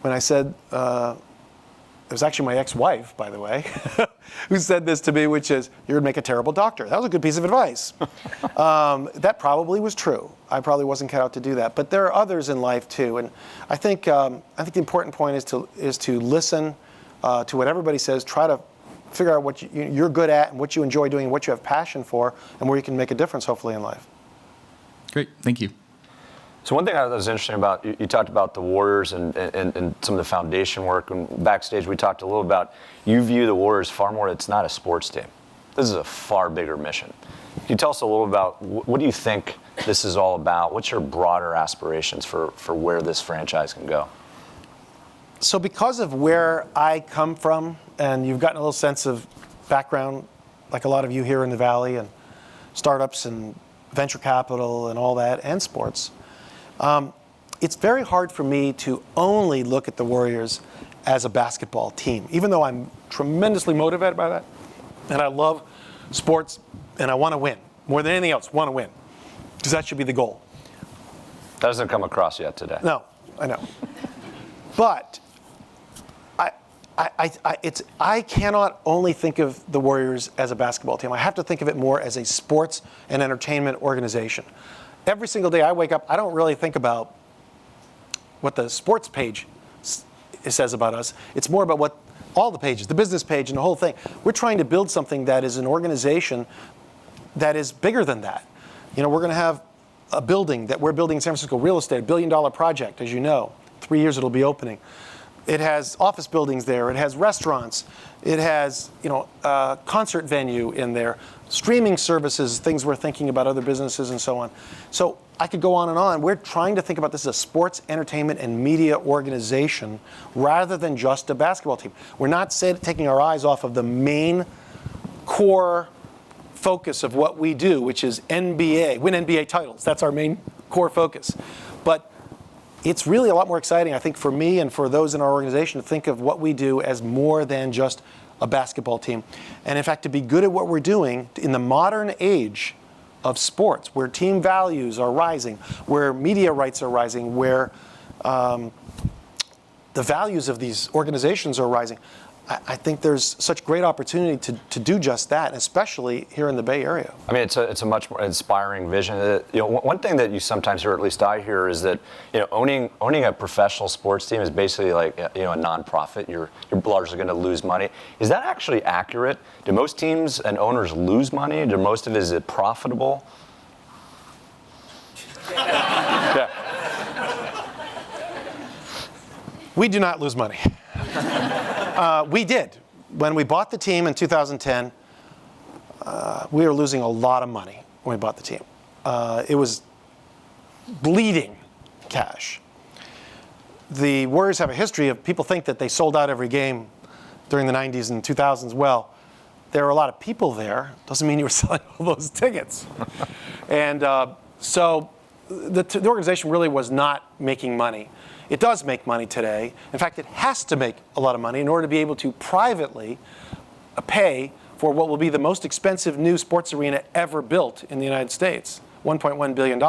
when I said, it was actually my ex-wife, by the way, who said this to me, which is, you're going to make a terrible doctor. That was a good piece of advice. That probably was true. I probably wasn't cut out to do that. But there are others in life, too. And I think the important point is to listen to what everybody says, try to figure out what you're good at and what you enjoy doing and what you have passion for and where you can make a difference, hopefully, in life. Great. Thank you. So one thing that was interesting about, you talked about the Warriors and some of the foundation work, and backstage we talked a little about, you view the Warriors far more, it's not a sports team. This is a far bigger mission. Can you tell us a little about, what do you think this is all about? What's your broader aspirations for where this franchise can go? So because of where I come from, and you've gotten a little sense of background, like a lot of you here in the Valley, and startups and venture capital and all that, and sports, it's very hard for me to only look at the Warriors as a basketball team, even though I'm tremendously motivated by that, and I love sports, and I want to win. More than anything else, want to win, because that should be the goal. That doesn't come across yet today. No, I know. But I cannot only think of the Warriors as a basketball team. I have to think of it more as a sports and entertainment organization. Every single day I wake up, I don't really think about what the sports page says about us. It's more about what all the pages, the business page and the whole thing. We're trying to build something that is an organization that is bigger than that. You know, we're going to have a building that we're building in San Francisco, real estate, $1 billion project, as you know. 3 years it'll be opening. It has office buildings there. It has restaurants. It has, concert venue in there, streaming services, things we're thinking about, other businesses and so on. So I could go on and on. We're trying to think about this as a sports, entertainment, and media organization rather than just a basketball team. We're not taking our eyes off of the main core focus of what we do, which is NBA, win NBA titles. That's our main core focus. But it's really a lot more exciting, I think, for me and for those in our organization to think of what we do as more than just a basketball team. And in fact, to be good at what we're doing in the modern age of sports, where team values are rising, where media rights are rising, where the values of these organizations are rising, I think there's such great opportunity to do just that, especially here in the Bay Area. I mean, it's a much more inspiring vision. One thing that you sometimes hear, or at least I hear, is that owning a professional sports team is basically like a nonprofit. You're largely going to lose money. Is that actually accurate? Do most teams and owners lose money? Do most of it, is it profitable? Yeah. We do not lose money. We did. When we bought the team in 2010, we were losing a lot of money when we bought the team. It was bleeding cash. The Warriors have a history of people think that they sold out every game during the 90s and 2000s. Well, there were a lot of people there. Doesn't mean you were selling all those tickets. And so the organization really was not making money. It does make money today. In fact, it has to make a lot of money in order to be able to privately pay for what will be the most expensive new sports arena ever built in the United States, $1.1 billion.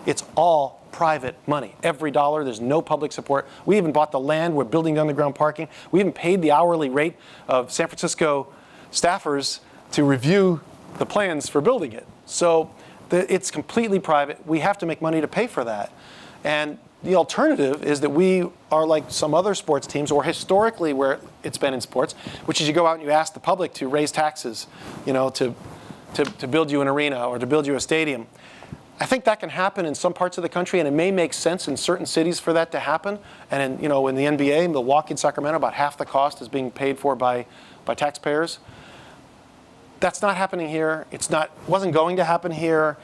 It's all private money. Every dollar, there's no public support. We even bought the land. We're building underground parking. We even paid the hourly rate of San Francisco staffers to review the plans for building it. So it's completely private. We have to make money to pay for that. And the alternative is that we are like some other sports teams, or historically where it's been in sports, which is you go out and you ask the public to raise taxes, to build you an arena or to build you a stadium. I think that can happen in some parts of the country, and it may make sense in certain cities for that to happen. And in the NBA, Milwaukee and Sacramento, about half the cost is being paid for by taxpayers. That's not happening here. Wasn't going to happen here.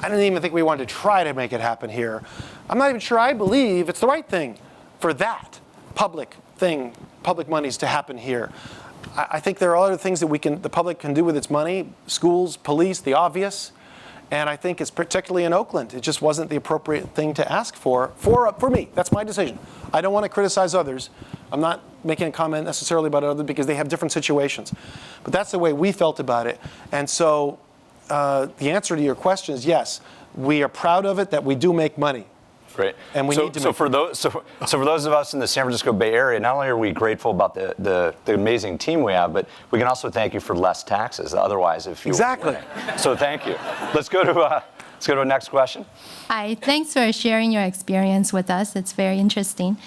I don't even think we wanted to try to make it happen here. I'm not even sure I believe it's the right thing for that public monies to happen here. I think there are other things that the public can do with its money, schools, police, the obvious. And I think it's particularly in Oakland. It just wasn't the appropriate thing to ask for me. That's my decision. I don't want to criticize others. I'm not making a comment necessarily about others because they have different situations. But that's the way we felt about it. And so the answer to your question is yes. We are proud of it that we do make money. great. And we need to so for those of us in the San Francisco Bay Area, not only are we grateful about the amazing team we have, but we can also thank you for less taxes. Otherwise, if you Exactly. So thank you. Let's go to the next question. Hi, thanks for sharing your experience with us. It's very interesting.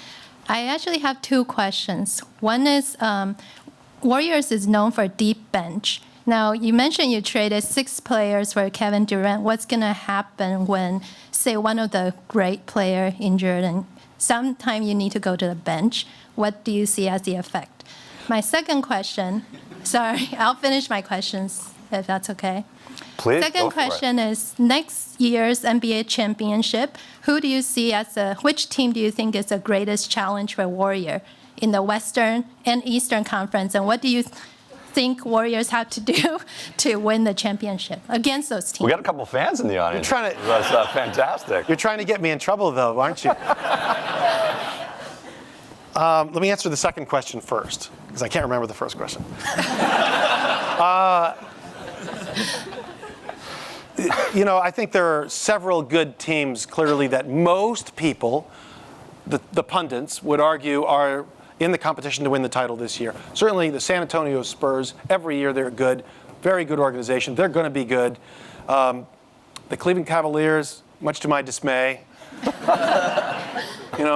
I actually have 2 questions. One is, Warriors is known for deep bench. Now, you mentioned you traded 6 players for Kevin Durant. What's going to happen when, say, one of the great player injured and sometime you need to go to the bench? What do you see as the effect? My second question, sorry, I'll finish my questions if that's okay. Please, Second question is, next year's NBA championship, who do you see as which team do you think is the greatest challenge for Warrior in the Western and Eastern Conference? And what do you think Warriors have to do to win the championship against those teams? We got a couple fans in the audience. You're trying to, That's fantastic. You're trying to get me in trouble, though, aren't you? Let me answer the second question first, because I can't remember the first question. I think there are several good teams, clearly, that most people, the pundits, would argue are in the competition to win the title this year. Certainly the San Antonio Spurs, every year they're good, very good organization. They're going to be good. The Cleveland Cavaliers, much to my dismay,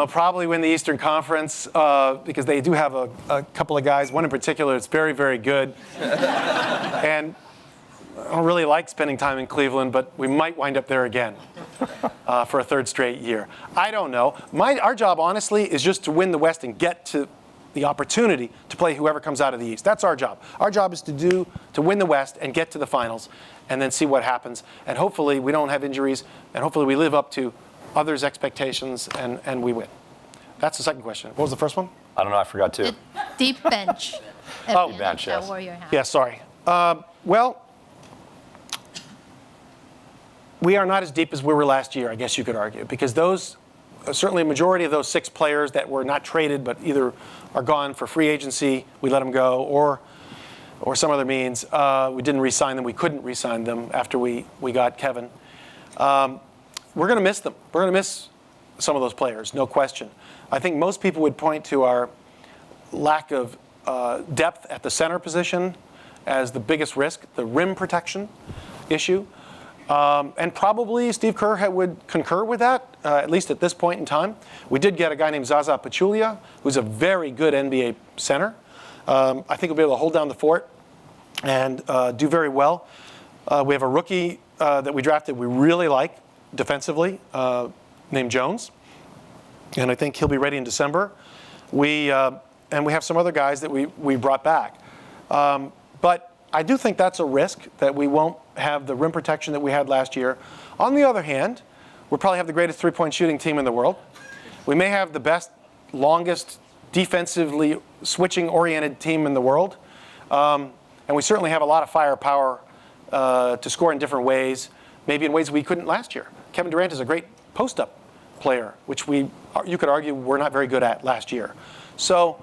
probably win the Eastern Conference because they do have a couple of guys, one in particular that's very, very good. And I don't really like spending time in Cleveland, but we might wind up there again for a third straight year. I don't know. Our job, honestly, is just to win the West and get to the opportunity to play whoever comes out of the East. That's our job. Our job is to win the West and get to the finals and then see what happens. And hopefully we don't have injuries, and hopefully we live up to others' expectations and we win. That's the second question. What was the first one? I don't know. I forgot too. The deep bench. Bench, yes. That Warrior has. Yeah, sorry. Well, we are not as deep as we were last year, I guess you could argue, because certainly a majority of those 6 players that were not traded but either are gone for free agency, we let them go, or some other means. We didn't re-sign them. We couldn't re-sign them after we got Kevin. We're going to miss them. We're going to miss some of those players, no question. I think most people would point to our lack of depth at the center position as the biggest risk, the rim protection issue. And probably Steve Kerr would concur with that, at least at this point in time. We did get a guy named Zaza Pachulia, who's a very good NBA center. I think we'll be able to hold down the fort and do very well. We have a rookie that we drafted we really like defensively, named Jones. And I think he'll be ready in December. And we have some other guys that we brought back. But I do think that's a risk, that we won't have the rim protection that we had last year. On the other hand, we'll probably have the greatest three-point shooting team in the world. We may have the best, longest, defensively switching-oriented team in the world. And we certainly have a lot of firepower to score in different ways, maybe in ways we couldn't last year. Kevin Durant is a great post-up player, which you could argue we're not very good at last year. So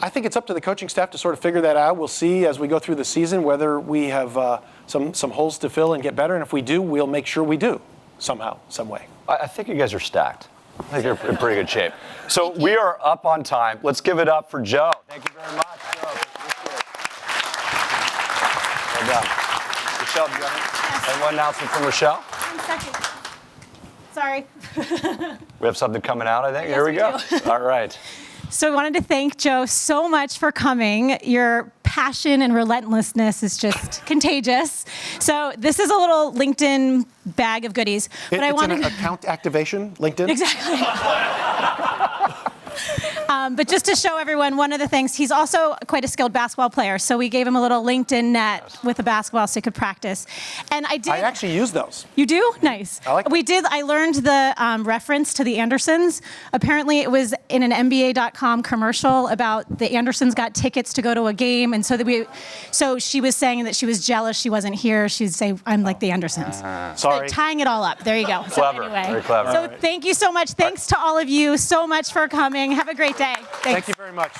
I think it's up to the coaching staff to sort of figure that out. We'll see as we go through the season whether we have some holes to fill and get better. And if we do, we'll make sure we do somehow, some way. I think you guys are stacked. I think you're in pretty good shape. So we are up on time. Let's give it up for Joe. Thank you very much, Joe. Well done. Rochelle, do you have one announcement from Rochelle? 1 second. Sorry. We have something coming out, I think. Yes, Here we go. do. All right. So I wanted to thank Joe so much for coming. Your passion and relentlessness is just contagious. So this is a little LinkedIn bag of goodies. But I wanted an account activation, LinkedIn? Exactly. But just to show everyone, one of the things, he's also quite a skilled basketball player. So we gave him a little LinkedIn net with a basketball so he could practice. And I actually use those. You do? Nice. I like them. I learned the reference to the Andersons. Apparently it was in an NBA.com commercial about the Andersons got tickets to go to a game. And so she was saying that she was jealous she wasn't here. She'd say, I'm like the Andersons. Sorry. But tying it all up. There you go. Clever. So anyway. Very clever. So thank you so much. Thanks to all of you so much for coming. Have a great day. Thanks. Thank you very much.